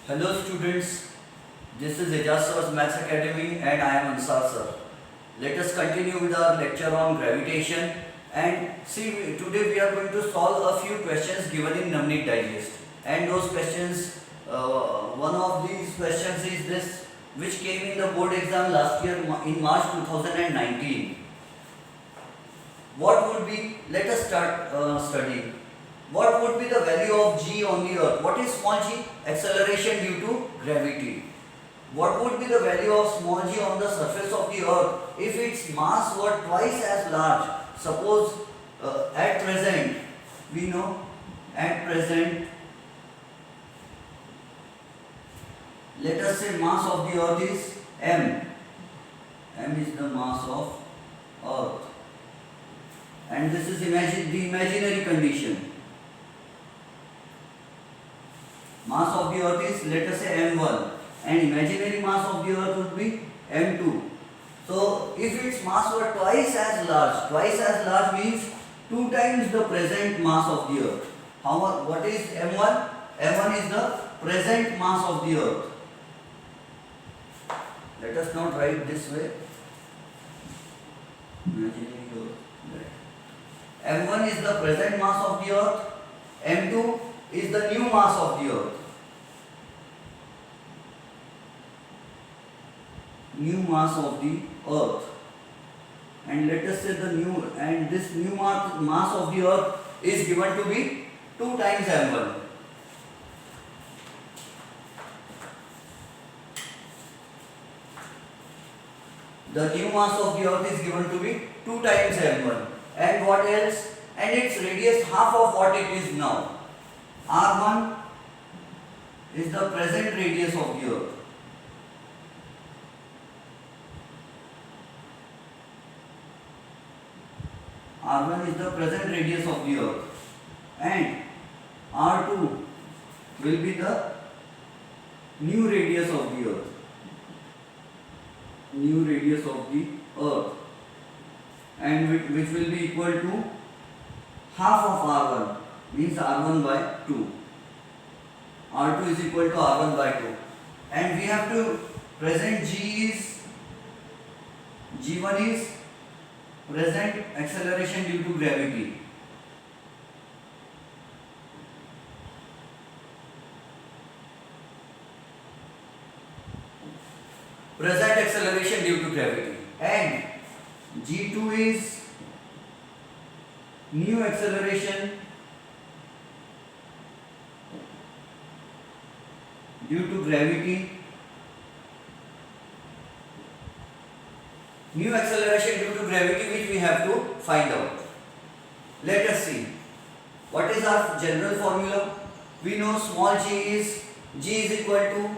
Hello students, this is Ejaz Sir's Maths Academy and I am Ansar sir. Let us continue with our lecture on gravitation and see today we are going to solve a few questions given in Navneet Digest. And those questions, one of these questions is this, which came in the board exam last year in March 2019. What would be, let us start studying. What would be the value of g on the earth? What is small g? Acceleration due to gravity. What would be the value of small g on the surface of the earth if its mass were twice as large? Suppose at present, we know at present, let us say mass of the earth is m. M is the mass of earth. And this is the imaginary condition. Mass of the earth is, let us say, m1 and imaginary mass of the earth would be m2. So if its mass were twice as large means 2 times the present mass of the earth. What is m1? m1 is the present mass of the earth. Let us not write this way. Imaginary earth. m1 is the present mass of the earth. m2 is the new mass of the earth. New mass of the earth. And let us say this new mass of the earth is given to be 2 times m1. The new mass of the earth is given to be 2 times m1. And what else? And its radius half of what it is now. R1 is the present radius of the earth. R1 is the present radius of the earth. And R2 will be the new radius of the earth. New radius of the earth. And which will be equal to half of R1. Means R1 by 2. R2 is equal to R1 by 2. And we have to present G1 is present acceleration due to gravity. Present acceleration due to gravity. And G2 is new acceleration due to gravity. New acceleration due to gravity which we have to find out. Let us see. What is our general formula? We know small g is equal to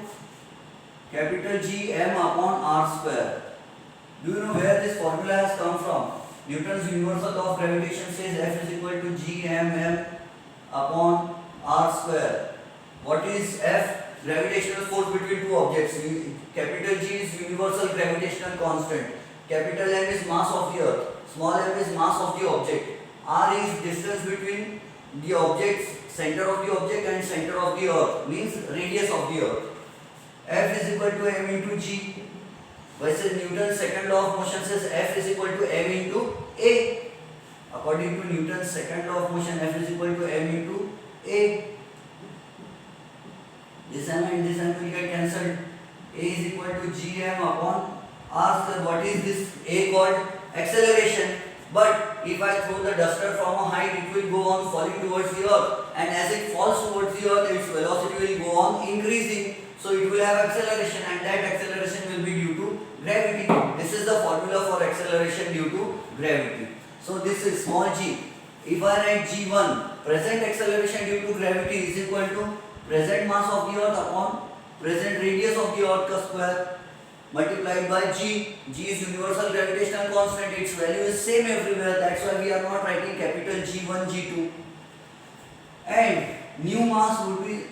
capital G m upon r square. Do you know where this formula has come from? Newton's universal law of gravitation says F is equal to g m upon r square. What is F? Gravitational force between two objects. Capital G is universal gravitational constant. Capital M is mass of the earth. Small m is mass of the object. R is distance between the objects, center of the object and center of the earth, means radius of the earth. F is equal to m into g. Versus Newton's second law of motion says F is equal to m into a. According to Newton's second law of motion, F is equal to m into a. This m and this m will get cancelled. A is equal to gm upon r square. What is this a called? Acceleration. But if I throw the duster from a height, it will go on falling towards the earth, and as it falls towards the earth, its velocity will go on increasing. So it will have acceleration, and that acceleration will be due to gravity. This is the formula for acceleration due to gravity. So this is small g. If I write g1, present acceleration due to gravity is equal to present mass of the earth upon present radius of the earth ka square multiplied by g. G is universal gravitational constant. Its value is same everywhere. That's why we are not writing capital G1, G2. And new mass would be,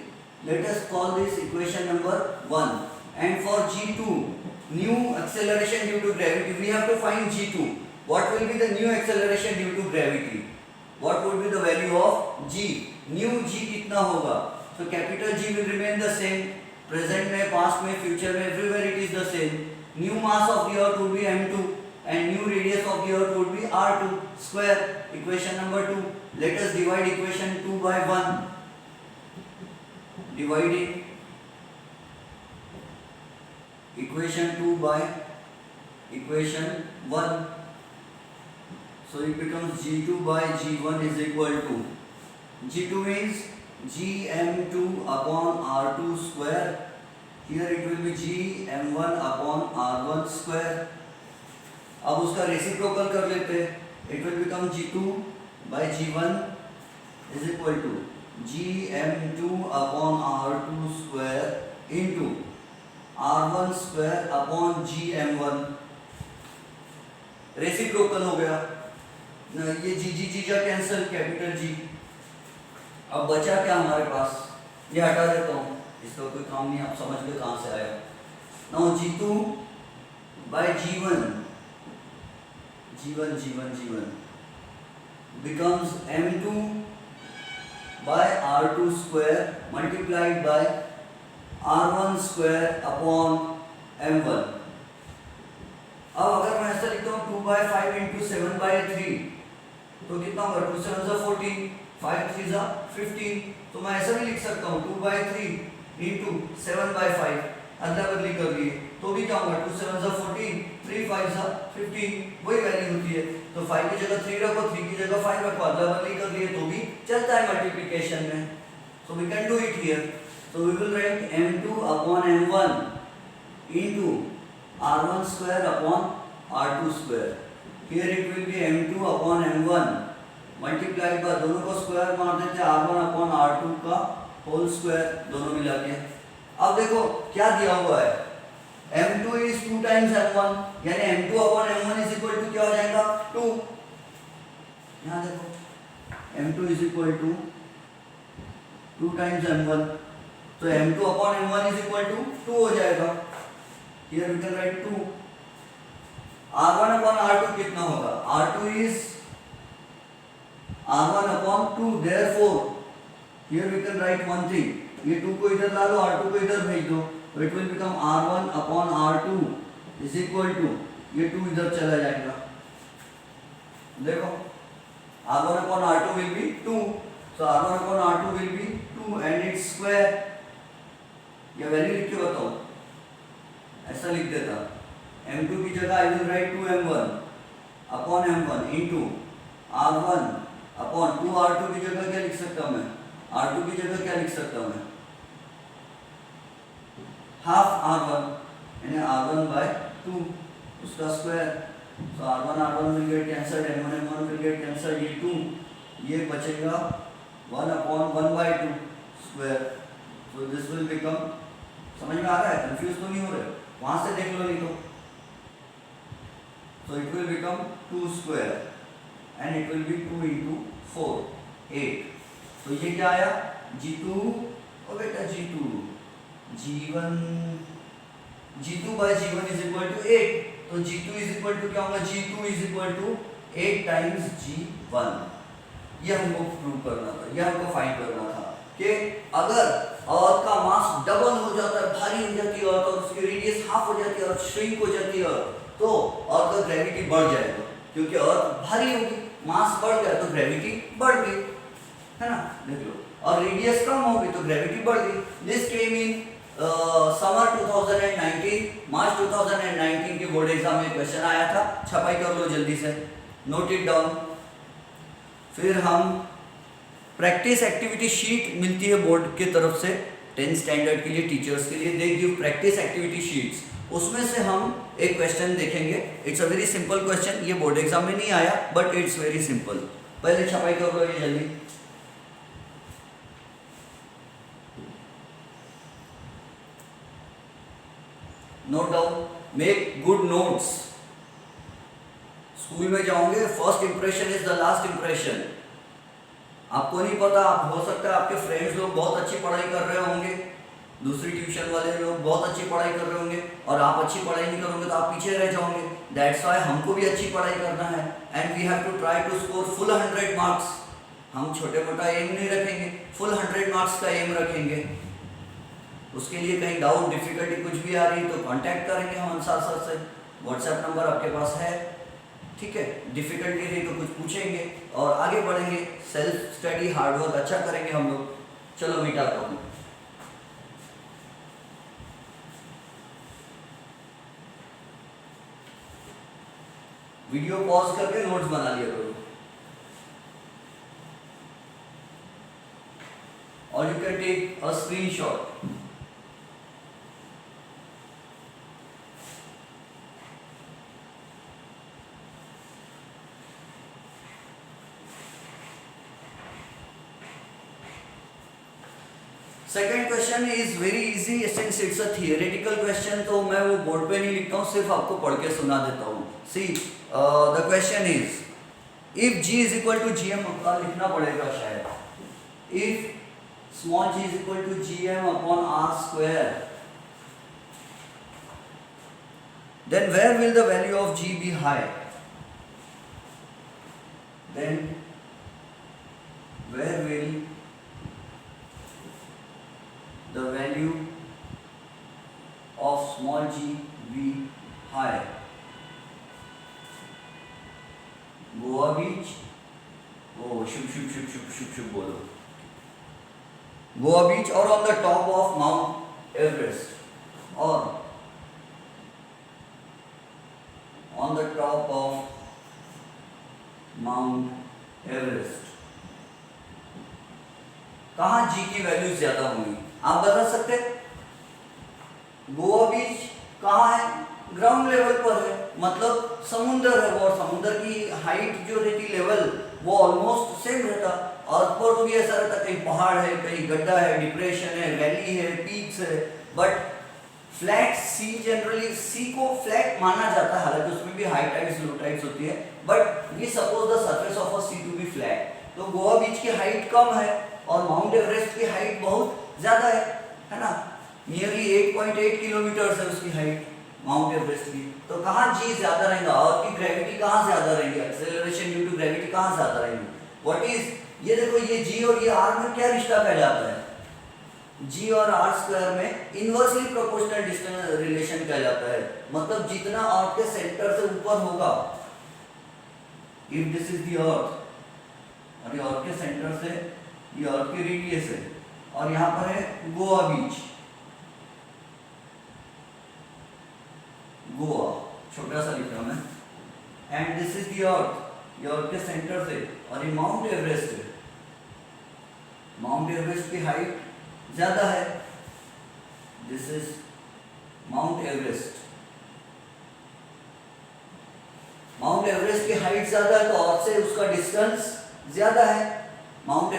let us call this equation number 1. And for G2, new acceleration due to gravity, we have to find G2. What will be the new acceleration due to gravity? What would be the value of g? New g कितना होगा? So capital G will remain the same. Present में, past में, future में, everywhere it is the same. New mass of the earth would be m2 and new radius of the earth would be r2 square. Equation number 2. Let us divide equation 2 by 1. Dividing equation 2 by equation 1. So it becomes g2 by g1 is equal to, g2 means gm2 upon r2 square. Here it will be gm1 upon r1 square. अब उसका reciprocal कर लेते हैं. It will become g2 by g1 is equal to gm2 upon r2 square into r1 square upon gm1. Reciprocal हो गया. ये जी जा cancel, capital G. अब बचा क्या हमारे पास, ये हटा देता हूँ, इसका कोई काम नहीं, आप समझ गए कहाँ से आया. Now g2 by g1 becomes m2 by r2 square multiplied by r1 square upon m1. अब अगर मैं ऐसा लिखता हूँ 2 by 5 into 7 by 3 तो कितना होगा, 2 7 is 14, 5 3 is 15. तो मैं ऐसा भी लिख सकता हूँ 2 by 3 into 7 by 5. अदला बदली कर लिए तो भी क्या होगा, 2 7 is 14, 3 5 is 15, वही वैल्यू होती है. तो 5 की जगह 3 रखो, 3 की जगह 5 रखो, अदला बदली कर लिए तो भी चलता है मल्टीप्लिकेशन में. So we can do it here. So we will write m2 upon m1 into r1 square upon r2 square. Here it will be m2 upon m1 multiplied by, दोनों को स्क्वायर मार देते हैं, r1 upon r2 का whole square, दोनों मिला के. अब देखो क्या दिया हुआ है, m2 is 2 times m1, यानी m2 upon m1 is equal to क्या हो जाएगा, 2. यहाँ देखो m2 is equal to 2 times m1, तो m2 upon m1 is equal to 2 हो जाएगा. Here we can write 2. r1 upon r2 कितना होगा, r2 is r1 upon 2, therefore here we can write one thing, ये 2 को इधर ला लो, r2 को इधर भेज दो, तो it will become r1 upon r2 is equal to, ये 2 इधर चला जाएगा. देखो r1 upon r2 will be 2, so r1 upon r2 will be 2 and it's square. ये वैल्यू लिख के बताओ, ऐसा लिख देता, m2 की जगह I will write 2m1 upon m1 into r1 upon 2r2 की जगह क्या लिख सकता हूं मैं, r2 की जगह क्या लिख सकता हूं मैं, हाफ r1 यानी r1 by 2 उसका square. So r1 will get cancelled, m1 will get cancelled, ये 2, ये बचेगा 1 upon 1 by 2 square. So this will become, समझ में आ रहा है, कंफ्यूज तो नहीं हो रहे, वहां से देख लो नहीं तो. So it will become 2 square and it will be 2 into 4 8. तो ये क्या आया, g2, ओ बेटा g2 by g1 is equal to 8. तो g2 is equal to क्या होगा, g2 is equal to 8 times g1. ये हमको प्रूव करना था, ये हमको फाइंड करना था कि अगर अर्थ का मास डबल हो जाता है, भारी हो जाती है अर्थ और उसकी रेडियस हाफ हो जाती है और श्रिंक हो जाती है अर्थ, तो अर्थ का ग्रेविटी बढ़ जाएगा, क्योंकि अर्थ भारी होगी, मास बढ़ गया तो ग्रेविटी बढ़ गई, है ना. देख लो, और रेडियस कम होगी तो ग्रेविटी बढ़ गई. दिस केम इन समर 2019, मार्च 2019 के बोर्ड एग्जाम में क्वेश्चन आया था. छपाई कर लो जल्दी से, नोट इट डाउन. फिर हम प्रैक्टिस एक्टिविटी शीट मिलती है बोर्ड की तरफ से 10th स्टैंडर्ड के लिए, टीचर्स के लिए they give practice activity sheets. उसमें से हम एक क्वेश्चन देखेंगे. It's a very simple question, ये बोर्ड एग्जाम में नहीं आया बट इट्स वेरी सिंपल. पहले छपाई कर लो ये जल्दी. Note down, make good notes. School में जाओगे, first impression is the last impression. आपको नहीं पता, आप हो सकता है आपके फ्रेंड्स लोग बहुत अच्छी पढ़ाई कर रहे होंगे, दूसरी ट्यूशन वाले लोग बहुत अच्छी पढ़ाई कर रहे होंगे और आप अच्छी पढ़ाई नहीं करोगे तो आप पीछे रह जाओगे. दैट्स व्हाई हमको भी अच्छी पढ़ाई करना है and we have to try to score full 100 marks. हम छोटे मोटा एम नहीं रखेंगे, फुल 100 मार्क्स का एम रखेंगे. उसके लिए कहीं डाउट डिफिकल्टी कुछ भी आ रही है तो कांटेक्ट करेंगे हम अंसार सर से, व्हाट्सएप नंबर आपके पास है, ठीक है। डिफिकल्टी रही तो कुछ पूछेंगे और आगे बढ़ेंगे, सेल्फ स्टडी हार्डवर्क अच्छा करेंगे हम लोग। चलो मीटा प्रॉब्लम, वीडियो पॉज करके नोट्स बना लिया करो, और you can take a screenshot. Second question is very easy, since it's a theoretical question तो मैं वो बोर्ड पे नहीं लिखता हूँ, सिर्फ आपको पढ़ के सुना देता हूँ। See the question is, if g is equal to G M, लिखना पड़ेगा शायद, if small g is equal to G M upon R square, then where will the value of g be high? Then where will the value of small g be high? Goa beach, ओ शुभ शुभ शुभ शुभ शुभ शुभ बोलो, Goa beach और on the top of mount Everest, और on the top of Mount Everest। कहाँ g की वैल्यू ज्यादा होंगी आप बता सकते? गोवा बीच कहाँ है? ग्राउंड लेवल पर है, मतलब समुद्र है वो, और समुद्र की हाइट जो रहती लेवल वो ऑलमोस्ट सेम रहता। अर्थ पर तो भी ऐसा रहता, कहीं पहाड़ है, कहीं गड्ढा है, डिप्रेशन है, वैली है, पीक्स है, but flat C, generally C को फ्लैट माना जाता है, हालांकि उसमें भी हाई टाइड्स लो टाइड्स होती है, but we suppose the surface of a sea to be flat. तो गोवा बीच की हाइट कम है और माउंट एवरेस्ट की हाइट बहुत ज्यादा है ना, नियरली 8.8 किलोमीटर है उसकी हाइट माउंट एवरेस्ट की। तो कहाँ जी ज्यादा रहेगा, और की ग्रेविटी कहाँ ज्यादा रहेगी, एक्सेलरेशन ड्यू टू ग्रेविटी कहाँ ज्यादा रहेगी? व्हाट इज, ये देखो ये जी और ये आर में क्या रिश्ता कहलाता है? जी और आर स्क्वायर में इनवर्सली प्रोपोर्शनल डिस्टेंस रिलेशन कहलाता है, मतलब जितना अर्थ के सेंटर से ऊपर होगा, if this is the earth और ये अर्थ के सेंटर से ये अर्थ की रेडियस है, और यहाँ पर है गोवा बीच, गोवा छोटा सा लिख रहा हूं मैं, and this is the earth, ये अर्थ के सेंटर से, और ये माउंट एवरेस्ट है, माउंट एवरेस्ट की हाइट ज्यादा है, this is mount Everest, Mount Everest की हाइट ज्यादा है तो अर्थ से उसका डिस्टेंस ज्यादा है, माउंट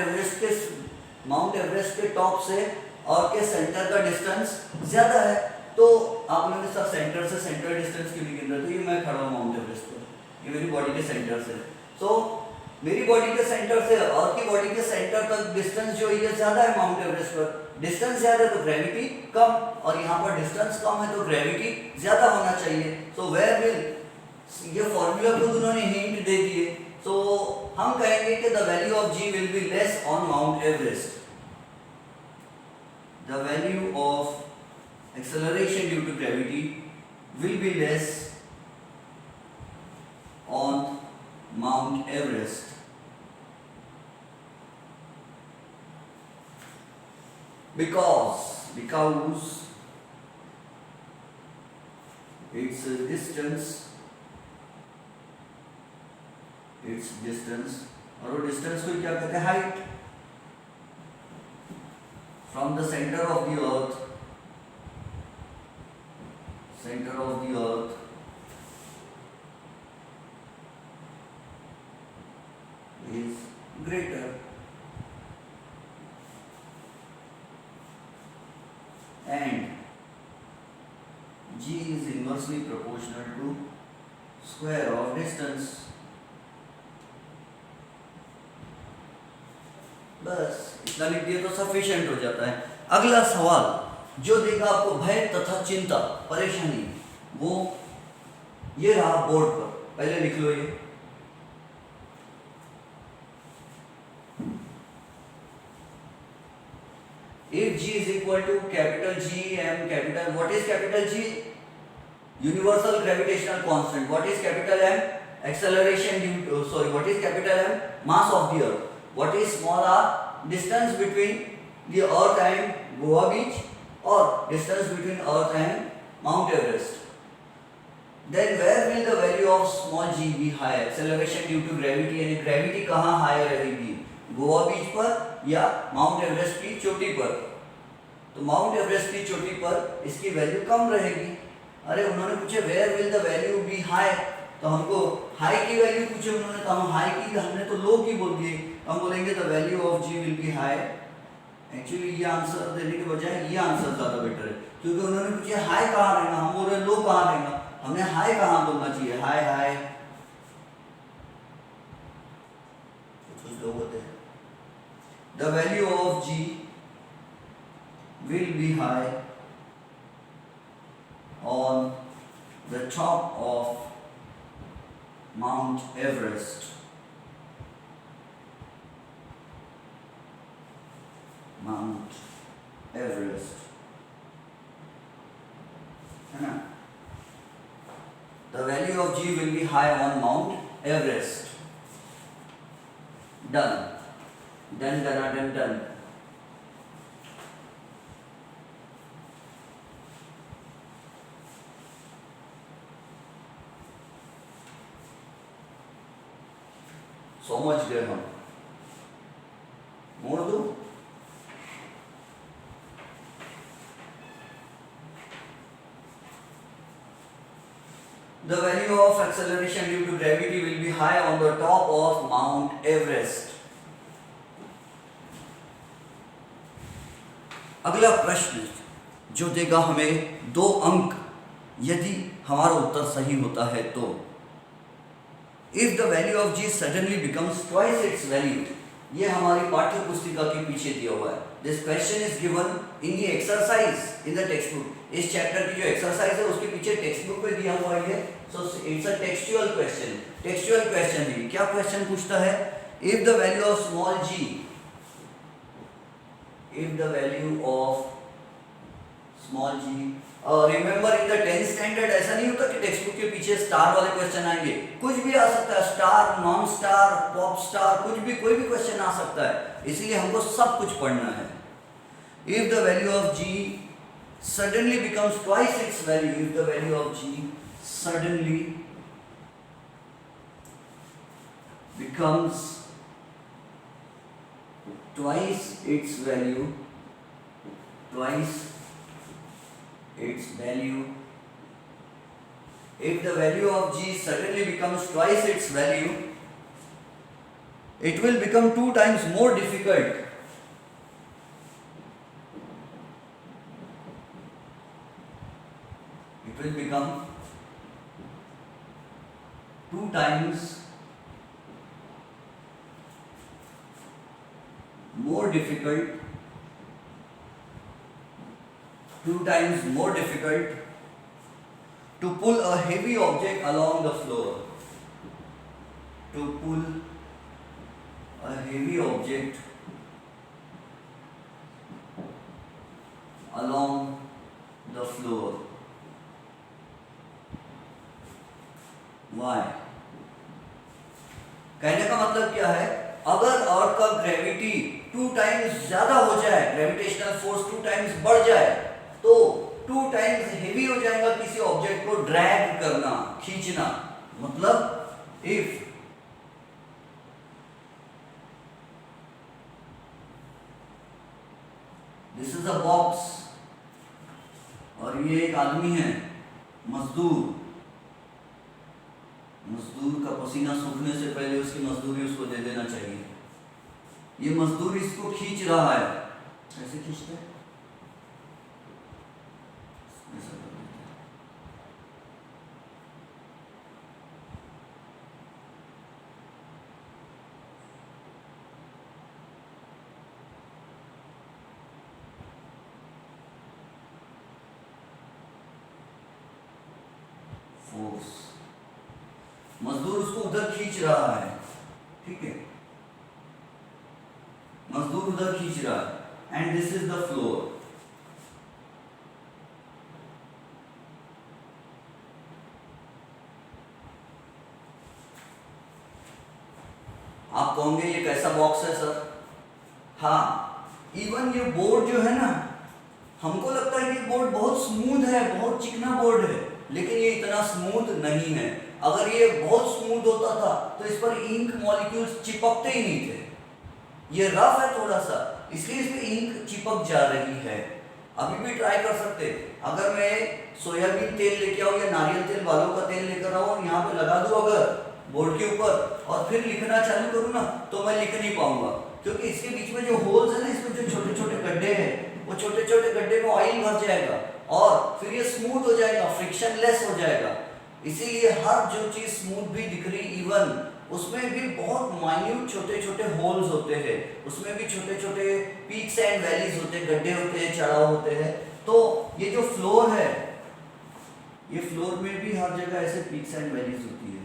एवरेस्ट के टॉप से अर्थ के सेंटर का डिस्टेंस ज्यादा है। तो आप लोगों ने सब सेंटर से सेंटर डिस्टेंस क्यों नहीं गिन रहे? तो ये मैं खड़ा हूँ माउंट एवरेस्ट पर, ये मेरी बॉडी के सेंटर से, तो मेरी बॉडी के सेंटर से और की बॉडी के सेंटर तक डिस्टेंस जो ये ज्यादा है माउंट एवरेस्ट पर, डिस्टेंस ज्यादा है तो ग्रेविटी कम, और यहाँ पर डिस्टेंस कम है तो ग्रेविटी ज्यादा होना चाहिए। तो वेयर विल, ये फॉर्मूला खुद उन्होंने हिंट दे दिए, तो हम कहेंगे कि the value of G will be less on Mount Everest, the value of acceleration due to gravity will be less on Mount Everest because its distance, और वो डिस्टेंस को क्या कहते हैं? Height, from the centre of the earth, center of the earth is greater, and g is inversely proportional to square of distance। बस इतना लिख दिया तो सफिशिएंट हो जाता है। अगला सवाल जो देगा आपको भय तथा चिंता, परेशानी, वो ये रहा बोर्ड पर, पहले लिख लो ये। if G is equal to capital G M capital, what is capital G? Universal gravitational constant. What is capital M? Acceleration due to, what is capital M? Mass of the earth. What is small r? Distance between the earth and Goa beach, or distance between earth and Mount Everest. Then where will the value of small g be high? Acceleration due to gravity, यानी gravity कहाँ high रहेगी? गोवा बीच पर या mount Everest की चोटी पर? तो mount Everest की चोटी पर इसकी वैल्यू कम रहेगी। अरे उन्होंने पूछे where will the value be high, तो हमको हाई की वैल्यू पूछे उन्होंने, तो हम हाई की, हमने तो लो की बोल दिए, तो हम बोलेंगे the value of G will be high. Actually ये आंसर देने के बजाय ये आंसर ज़्यादा बेटर है, क्योंकि उन्होंने पूछे हाई कहाँ रहेगा, हम बोल रहे लो कहाँ रहेगा, हमने हाई कहाँ बोलना चाहिए, हाई हाई। कुछ लोग होते हैं, the value of G will be high on the top of mount Everest, Mount Everest, है ना? The value of G will be high on Mount Everest. Done. Done. समझ गए हम? मोड़ दो। The value of acceleration due to gravity will be high on the top of Mount Everest. अगला प्रश्न जो देगा हमें 2 अंक यदि हमारा उत्तर सही होता है तो, if the value of G suddenly becomes twice its value, ये हमारी पाठ्य पुस्तिका के पीछे दिया हुआ है। This question is given in the exercise in the textbook. इस चैप्टर की जो एक्सरसाइज है उसके पीछे टेक्स्ट बुक पे दिया हुआ है, so it's a textual question. Textual question है, क्या क्वेश्चन पूछता है? If the value of small G, if the value of small G, remember in the 10th standard ऐसा नहीं होता कि टेक्स्ट बुक के पीछे स्टार वाले क्वेश्चन आएंगे, कुछ भी आ सकता है, star, non star, pop star, कुछ भी, कोई भी क्वेश्चन आ सकता है, इसलिए हमको सब कुछ पढ़ना है। If the value of G suddenly becomes twice its value, if the value of G suddenly becomes twice its value, if the value of G suddenly becomes twice its value, it will become 2 times more difficult will become 2 times more difficult, 2 times more difficult to pull a heavy object along the floor, to pull a heavy object along the floor. Why? कहने का मतलब क्या है? अगर अर्थ का gravity 2 times ज्यादा हो जाए, ग्रेविटेशनल फोर्स 2 टाइम्स बढ़ जाए, तो 2 टाइम्स हेवी हो जाएगा किसी ऑब्जेक्ट को ड्रैग करना, खींचना। मतलब if this is a box और ये एक आदमी है, मजदूर का पसीना सूखने से पहले उसकी मजदूरी उसको दे देना चाहिए। ये मजदूर इसको खींच रहा है, ऐसे खींचते हैं, फोर्स, मजदूर उसको उधर खींच रहा है, ठीक है, मजदूर उधर खींच रहा है, and this is the floor. आप कहोगे ये कैसा बॉक्स है सर? हाँ, इवन ये बोर्ड जो है ना, हमको लगता है कि बोर्ड बहुत स्मूथ है, बहुत चिकना बोर्ड है, लेकिन ये इतना स्मूथ नहीं है। अगर ये बहुत स्मूथ होता था तो इस पर इंक मॉलिक्यूल्स चिपकते ही नहीं थे। ये रफ है थोड़ा सा, इसलिए इस पे इंक चिपक जा रही है। अभी भी ट्राई कर सकते, अगर मैं सोयाबीन तेल लेके आऊँ या नारियल तेल, बालों का तेल लेकर आऊँ और यहाँ पे लगा दूँ अगर बोर्ड के ऊपर और फिर लिखना चालू करूँ ना, तो मैं लिख नहीं पाऊंगा, क्योंकि इसके बीच में जो होल्स है ना, इसमें जो छोटे छोटे गड्ढे हैं, वो छोटे छोटे गड्ढे में ऑयल भर जाएगा और फिर ये स्मूथ हो जाएगा, फ्रिक्शन लेस हो जाएगा। इसीलिए हर जो चीज स्मूथ भी दिख रही, इवन उसमें भी बहुत माइन्यूट छोटे छोटे होल्स होते हैं, उसमें भी छोटे छोटे पीक्स एंड वैलीज होते हैं, गड्ढे होते हैं, चढ़ाव होते हैं। तो ये जो फ्लोर है, ये फ्लोर में भी हर जगह ऐसे पीक्स एंड वैलीज होती है।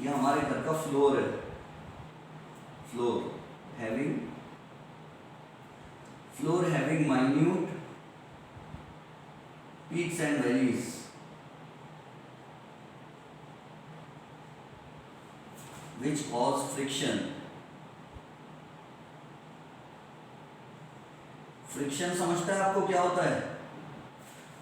ये हमारे घर का फ्लोर है, floor having minute peaks and valleys. which cause friction. Friction समझता है आपको क्या होता है?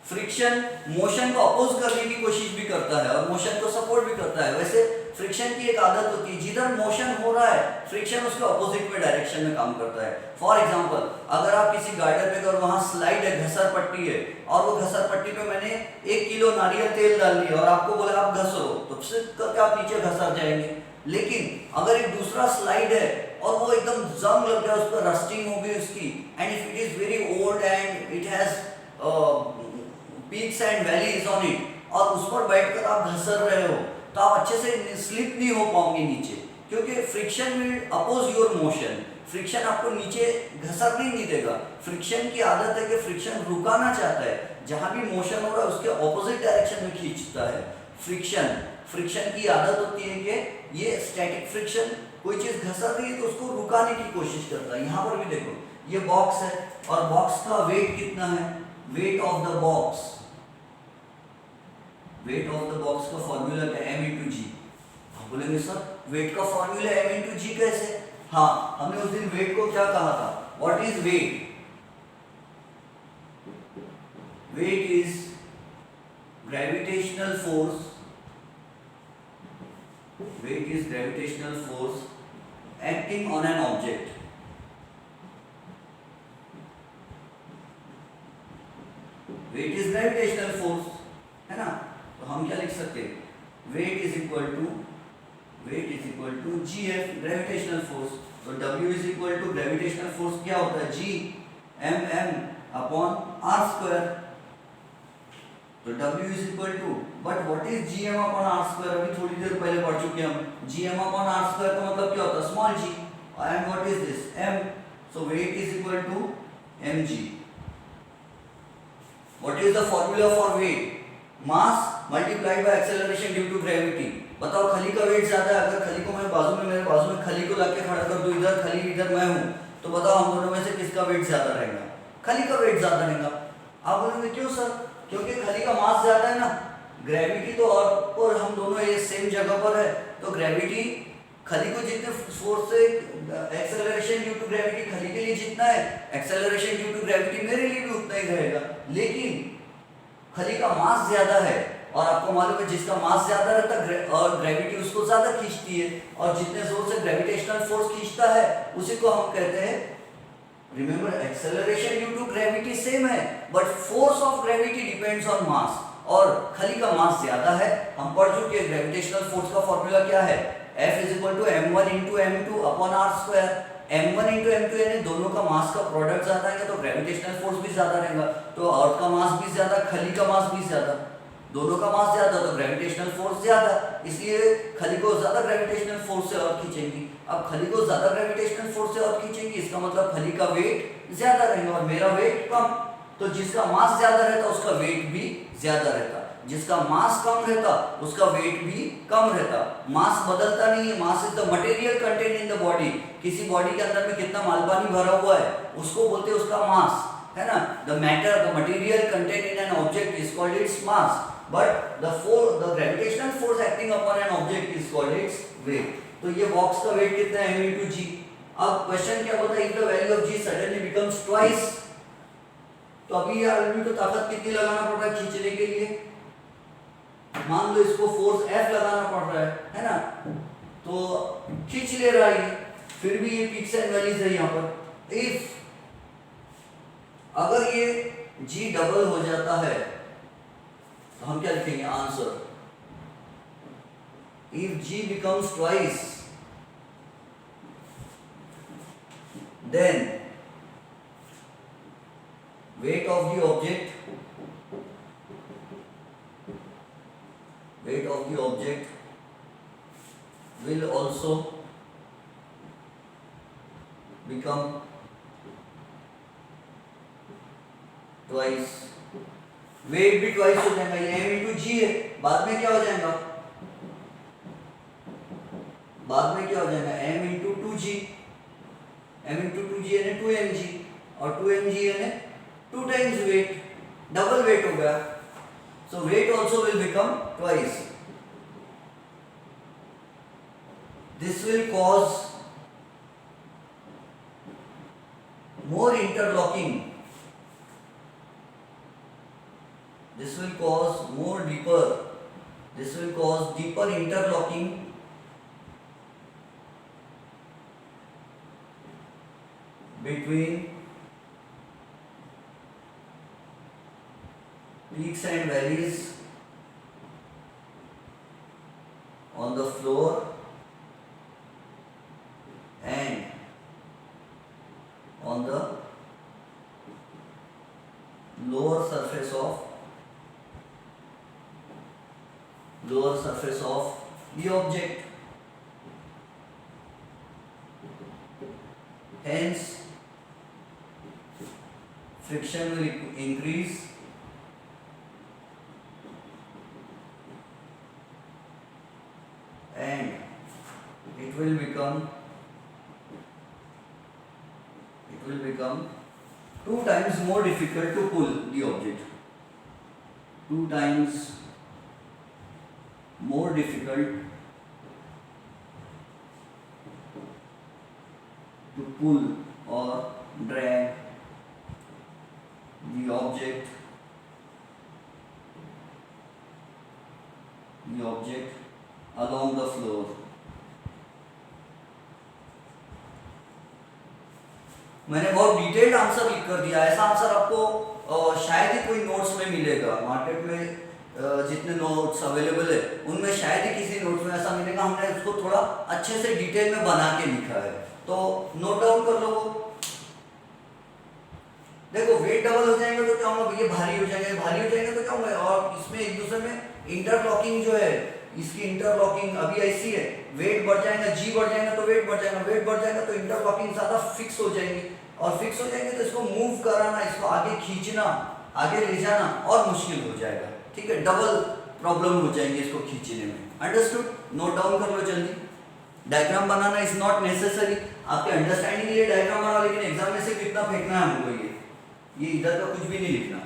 फ्रिक्शन मोशन को अपोज करने की कोशिश भी करता है और मोशन को सपोर्ट भी करता है। वैसे फ्रिक्शन की एक आदत होती है, जिधर मोशन हो रहा है फ्रिक्शन उसके अपोजिट में डायरेक्शन में काम करता है। फॉर एग्जांपल, अगर आप किसी गार्डन में और वहां स्लाइड है, घसर पट्टी है, और वो घसर पट्टी पे मैंने 1 किलो नारियल तेल डाल दिया और आपको बोला आप घसो, तो सिर्फ करके आप नीचे घसर जाएंगे। लेकिन अगर एक दूसरा स्लाइड है और वो एकदम जंग लग गया, उस पर रस्टिंग हो गई उसकी, and if it is very old and it has peaks and valleys on it, और उस पर बैठकर आप घसर रहे हो, तो आप अच्छे से स्लिप नहीं हो पाओगे नीचे, क्योंकि friction will oppose your motion. Friction आपको नीचे घसरने नहीं देगा। फ्रिक्शन की आदत है कि फ्रिक्शन रुकाना चाहता है, जहां भी मोशन हो रहा है उसके ऑपोजिट डायरेक्शन में खींचता है। फ्रिक्शन की आदत होती है कि ये स्टैटिक फ्रिक्शन, कोई चीज घसर रही है तो उसको रुकाने की कोशिश करता है। यहाँ पर भी देखो, ये बॉक्स है और बॉक्स का वेट कितना है? Weight of the box, weight of the box का फॉर्मूला क्या है? m/g। आप बोलेंगे सर वेट का फॉर्मूला m/g कैसे? हाँ, हमने उस दिन वेट को क्या कहा था? What is weight? Weight is gravitational force, weight is gravitational force acting on an object. weight is gravitational force, है ना? तो हम क्या लिख सकते हैं? weight is equal to gf, gravitational force। तो w is equal to gravitational force क्या होता है? g mm upon r square। तो W is equal to, but what is gm upon r square? अभी थोड़ी देर पहले पढ़ चुके हम। gm upon r square का मतलब क्या होता है? Small g। and what is this? m। so weight is equal to mg। what is the formula for weight? mass multiplied by acceleration due to gravity। बताओ खली का वेट ज्यादा है, अगर खली को मैं मेरे बाजू में खली को लाके खड़ा कर दूं, इधर खली इधर मैं हूं, तो बताओ हम दोनों में से किसका वेट ज्यादा रहेगा? खली का वेट ज्यादा रहेगा। आप बोलेंगे क्यों सर? क्योंकि खली का मास ज्यादा है ना। ग्रेविटी तो और हम दोनों ये सेम जगह पर है, तो ग्रेविटी खली को जितने फोर्स से, एक्सेलरेशन ड्यू टू ग्रेविटी खली के लिए जितना है, एक्सेलरेशन ड्यू टू ग्रेविटी मेरे लिए भी उतना ही रहेगा। लेकिन खली का मास ज्यादा है और आपको मालूम है जिसका मास ज्यादा रहता है और ग्रेविटी उसको ज्यादा खींचती है, और जितने जोर से ग्रेविटेशनल फोर्स खींचता है उसी को हम कहते हैं, remember acceleration due to gravity same है, but force of gravity depends on mass, और खली का मास ज्यादा है। हम पढ़ चुके हैं ग्रेविटेशनल फोर्स का फॉर्मूला क्या है? F is equal to m1 into m2 upon r square। m1 into m2 यानी दोनों का मास का प्रोडक्ट ज्यादा है, तो ग्रेविटेशनल फोर्स भी ज्यादा रहेगा, तो अर्थ का मास भी ज्यादा, खली का मास भी ज्यादा, दोनों का मास ज्यादा, तो ग्रेविटेशनल फोर्स ज्यादा, इसलिए खली को ज्यादा ग्रेविटेशनल फोर्स से अर्थ खींचेंगी। अब खली को ज्यादा ग्रेविटेशनल फोर्स से अर्थ खींचेंगी, इसका मतलब खली का वेट ज्यादा रहेगा और मेरा वेट कम, तो जिसका मास ज्यादा रहता उसका वेट भी ज्यादा रहता, जिसका मास कम रहता उसका वेट भी कम रहता। मास बदलता नहीं है, mass is the material content in the body. किसी बॉडी के अंदर में कितना माल पानी भरा हुआ है उसको बोलते हैं उसका मास, है ना? The matter, the material content in an object is called its mass, but the gravitational force acting upon an object is called its weight। तो ये बॉक्स का वेट कितना है, m into g। अब क्वेश्चन क्या होता है, if the value of g suddenly becomes twice, तो अभी ये आदमी को ताकत कितनी लगाना पड़ रहा है खींचने के लिए, मान लो इसको फोर्स F लगाना पड़ रहा है ना, तो खींच ले रहा है, फिर भी ये पिक्स एंड वैल्यूज है यहाँ पर। इफ अगर ये G डबल हो जाता है तो हम क्या लिखेंगे answer, if G becomes twice then weight of the object will also become twice, weight भी ट्वाइस हो जाएगा, ये m into g है, बाद में क्या हो जाएगा, m into 2g, यानी 2mg, और 2mg यानी 2 times weight, डबल वेट हो गया, so weight also will become twice। This will cause more interlocking, this will cause deeper interlocking between peaks and valleys on the floor and on the lower surface of the object, hence friction will increase and it will become 2 times more difficult to pull the object, 2 times more difficult to pull or drag the object along the floor। मैंने बहुत detailed answer लिख कर दिया, ऐसा answer आपको शायद ही कोई notes में मिलेगा, मार्केट में जितने नोट्स अवेलेबल है उनमें शायद ही किसी नोट्स में ऐसा मिलेगा, हमने उसको थोड़ा अच्छे से डिटेल में बना के लिखा है, तो नोट डाउन कर लो। देखो वेट डबल हो जाएगा तो क्या होगा भैया, भारी हो जाएगा तो क्या होगा, और इसमें एक दूसरे में इंटरलॉकिंग जो है, इसकी इंटरलॉकिंग अभी ऐसी है, वेट बढ़ जाएगा, जी बढ़ जाएगा तो वेट बढ़ जाएगा तो इंटरलॉकिंग ज्यादा फिक्स हो जाएगी, और फिक्स हो जाएंगे तो इसको मूव कराना, इसको आगे खींचना, आगे ले जाना और मुश्किल हो जाएगा, ठीक है, डबल प्रॉब्लम हो जाएंगे इसको खींचने में। अंडरस्टूड, नोट डाउन कर लो जल्दी। Diagram banana is not necessary, आपके अंडरस्टैंडिंग के लिए डायग्राम बनाओ, लेकिन एग्जाम में से कितना फेंकना है हमको, ये इधर का कुछ भी नहीं लिखना।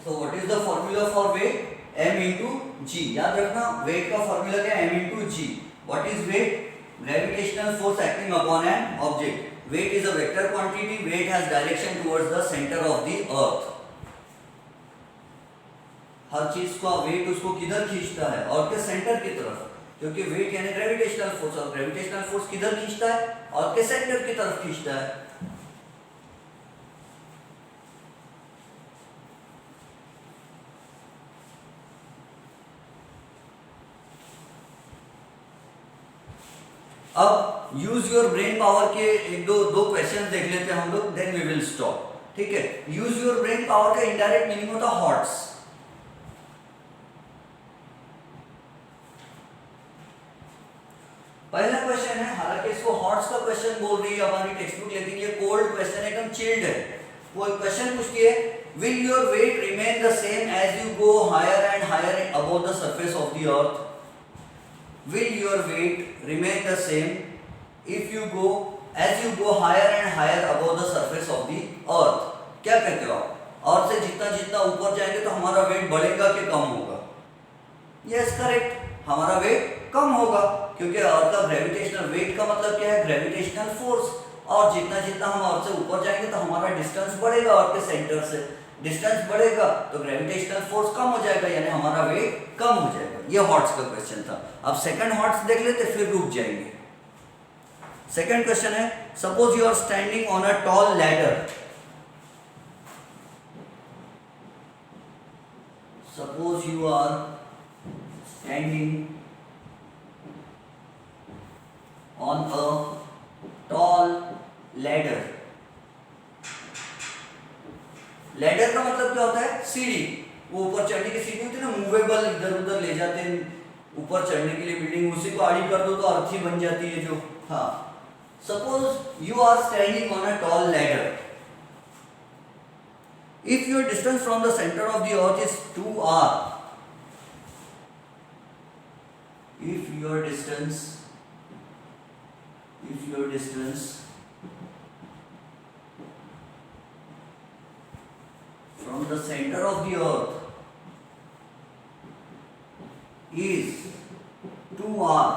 So what is the formula for weight? m into g, याद रखना weight का formula क्या है, m into g। What is weight? Gravitational force acting upon an object. Weight is a vector quantity, weight has direction towards the center of the earth। हर चीज का wait उसको किधर खींचता है, अर्थ के सेंटर की तरफ, क्योंकि वेट यानी ग्रेविटेशनल फोर्स, और ग्रेविटेशनल फोर्स किधर खींचता है, अर्थ के सेंटर की तरफ खींचता है। अब यूज योर ब्रेन पावर के एक दो क्वेश्चन देख लेते हैं हम लोग, देन वी विल स्टॉप। ठीक है, यूज योर ब्रेन पावर का इनडायरेक्ट मीनिंग होता है हॉट्स। पहला क्वेश्चन है, हालांकि इसको हॉट्स का क्वेश्चन बोल रही है हमारी टेक्स्ट बुक, लेकिन ये कोल्ड क्वेश्चन है, एकदम चिल्ड है। वो क्वेश्चन पूछती है, will your weight remain the same as you go higher and higher above the surface of the earth? Will your weight remain the same if you go as you go higher and higher above the surface of the earth? क्या कहते हो आप? अर्थ से जितना जितना ऊपर जाएंगे तो हमारा वेट बढ़ेगा कि कम होगा? यस करेक्ट, हमारा वेट कम होगा, क्योंकि अर्थ का ग्रेविटेशनल वेट का मतलब क्या है? Gravitational force. और जितना जितना हम अर्थ से ऊपर जाएंगे तो हमारा डिस्टेंस बढ़ेगा अर्थ के सेंटर से, डिस्टेंस बढ़ेगा तो ग्रेविटेशनल फोर्स कम हो जाएगा, यानी हमारा वेट कम हो जाएगा। ये हॉट्स का क्वेश्चन था। अब सेकंड हॉट्स देख लेते, फिर रुक जाएंगे। सेकंड क्वेश्चन है, suppose you are standing on a tall ladder. Suppose you are standing on a tall ladder. Ladder का मतलब क्या होता है? सीढ़ी। वो ऊपर चढ़ने की सीढ़ी होती है ना, मूवेबल, इधर उधर ले जाते हैं ऊपर चढ़ने के लिए बिल्डिंग, उसी को आड़ी कर दो तो अर्थी बन जाती है जो। हाँ, suppose you are standing on a tall ladder. If your distance from the centre of the earth is 2r, if your distance from the center of the earth is 2r,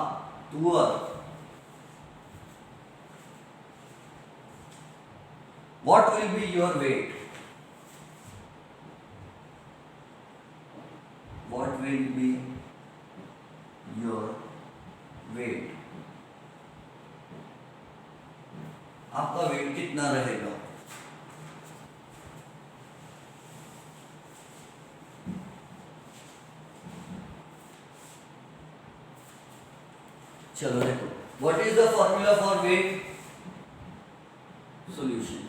what will be your weight? What will be your weight? आपका weight कितना रहेगा? चलो देखो, what is the formula for weight? Solution.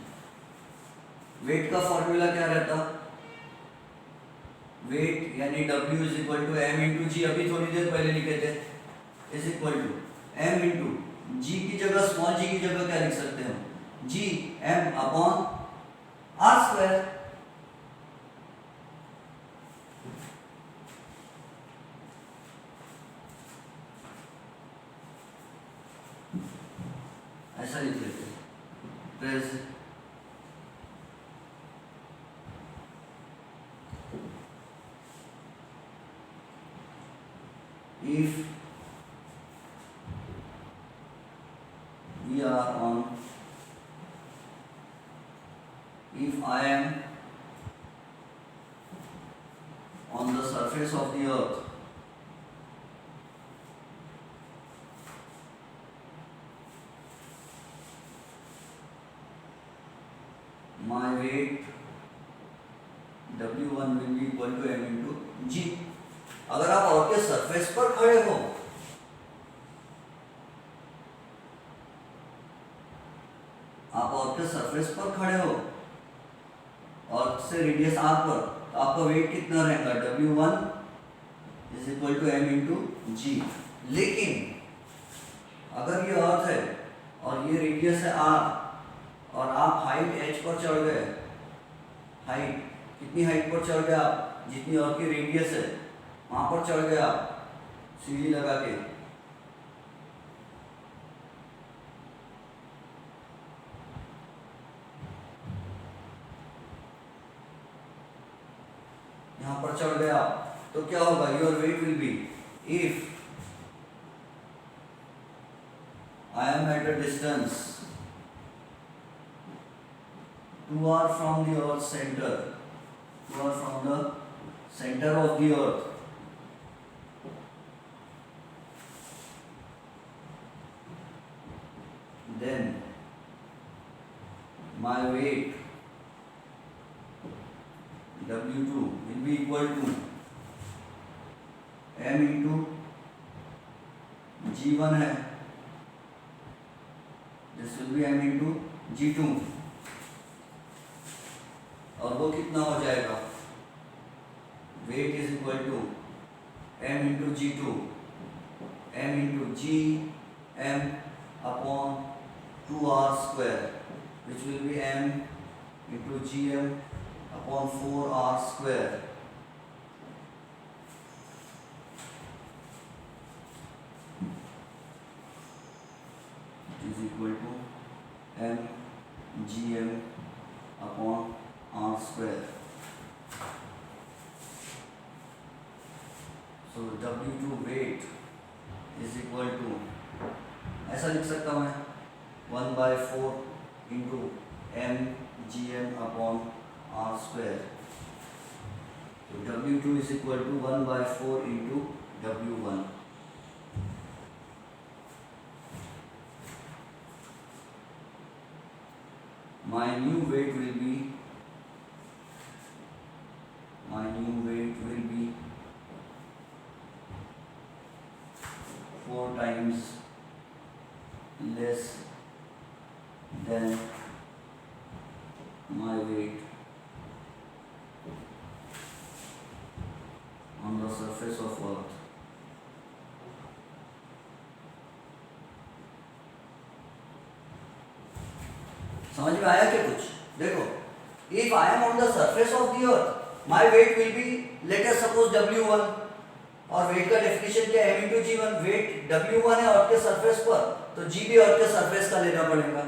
Weight का formula क्या रहता? Weight यानी W is equal to m into G, अभी थोड़ी देर पहले लिखे थे, is equal to m into G की जगह स्मॉल जी की जगह क्या लिख सकते हैं? जी m अपॉन r स्क्वायर। ऐसा लिख लेते हैं। Press if we are on, if I am on the surface of the earth, my weight W1 will be equal to m into g। अगर आप और के सरफेस पर खड़े हो, आप और के सरफेस पर खड़े हो और से रेडियस r पर, तो आपका वेट कितना रहेगा? W1 is equal to m into G. लेकिन अगर ये अर्थ है और ये रेडियस है r और आप हाइट h पर चढ़ गए, हाइट कितनी हाइट पर चढ़ गए आप? जितनी अर्थ की रेडियस है वहां पर चढ़ गए आप सीढ़ी लगा के, यहां पर चढ़ गए आप, तो क्या होगा? Your weight will be, if I am at a distance 2r from the earth center, 2r from the center of the earth, then my weight W2 will be equal to m into G1 है this will be m into G2 और वो कितना हो जाएगा, weight is equal to m into G2 m into G M upon 2r square which will be m into G M upon 4r square is equal to m gm upon r square. So W2 weight is equal to, ऐसा लिख सकता हूँ मैं 1/4 into m gm upon r square. So W2 is equal to 1/4 into W1. My new weight will be 4 times less than my weight on the surface of earth. समझ में आया क्या कुछ? देखो, if I am on the surface of the earth, my weight will be, let us suppose W1, और wait का definition क्या है, m into G1, wait W1 है अर्थ के सरफेस पर, तो G भी अर्थ के सरफेस का लेना पड़ेगा,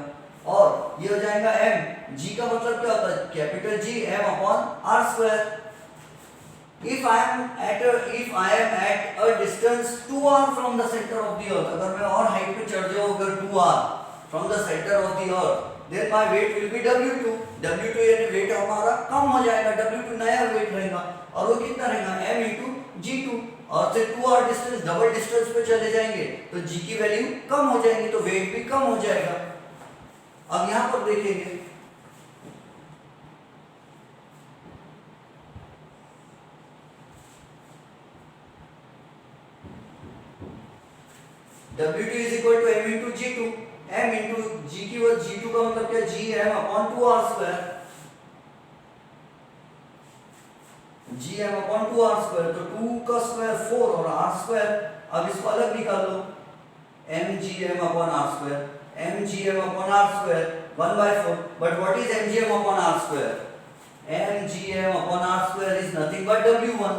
और ये हो जाएगा m, G का मतलब क्या होता है, capital G m upon r square. If I am at a distance 2r from the center of the earth, अगर मैं और हाइट पे चढ़ जाऊँ अगर 2r from the center of the earth, then my weight will be W2. W2 यानी wait हमारा कम हो जाएगा, W2 नया वेट रहेगा और वो कितना रहेगा m into G2, और से 2r डिस्टेंस डबल डिस्टेंस पे चले जाएंगे तो G की वैल्यू कम हो जाएगी तो वेट भी कम हो जाएगा. अब यहाँ पर देखेंगे W2 is equal to m into G2, m into G की वजह G2 का मतलब क्या, Gm upon 2r square, Gm upon 2r square, तो 2 का स्क्वायर 4 और r स्क्वायर, अब इसको अलग निकाल लो, mgm upon r square, mgm upon r square 1/4, but what is mgm upon r square? mgm upon r square is nothing but W1,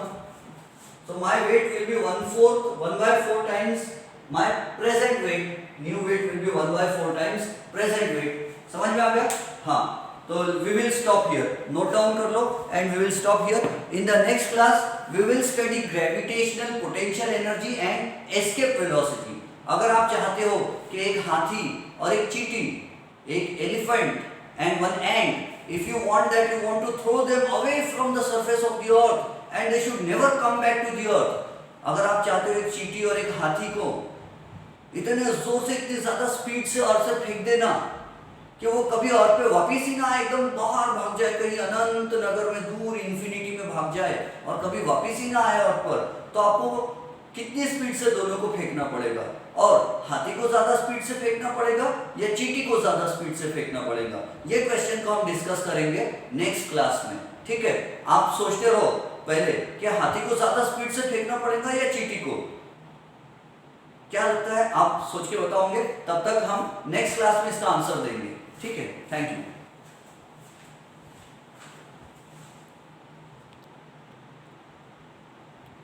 so my weight will be 1/4 times my present weight, new weight will be 1/4 times present weight. समझ में आ गया? हाँ, तो we will stop here, note down कर लो and we will stop here. In the next class we will study gravitational potential energy and escape velocity. अगर आप चाहते हो कि एक हाथी और एक चींटी, एक elephant and one ant, if you want that, you want to throw them away from the surface of the earth and they should never come back to the earth. अगर आप चाहते हो एक चींटी और एक हाथी को इतने जोर से, इतनी ज्यादा स्पीड से अर्थ से फेंक देना कि वो कभी अर्थ पे वापिस ही ना, एकदम बाहर भाग जाए, कहीं अनंत नगर में दूर इंफिनिटी में भाग जाए और कभी वापिस ही ना आए अर्थ पर, तो आपको कितनी स्पीड से दोनों को फेंकना पड़ेगा, और हाथी को ज्यादा स्पीड से फेंकना पड़ेगा या चींटी को ज्यादा स्पीड से फेंकना पड़ेगा? ये क्वेश्चन को हम डिस्कस करेंगे नेक्स्ट क्लास में. ठीक है, आप सोचते रहो पहले कि हाथी को ज्यादा स्पीड से फेंकना पड़ेगा या चींटी को, क्या लगता है? आप सोच के बताओगे, तब तक हम नेक्स्ट क्लास में इसका आंसर देंगे. ठीक है, थैंक यू.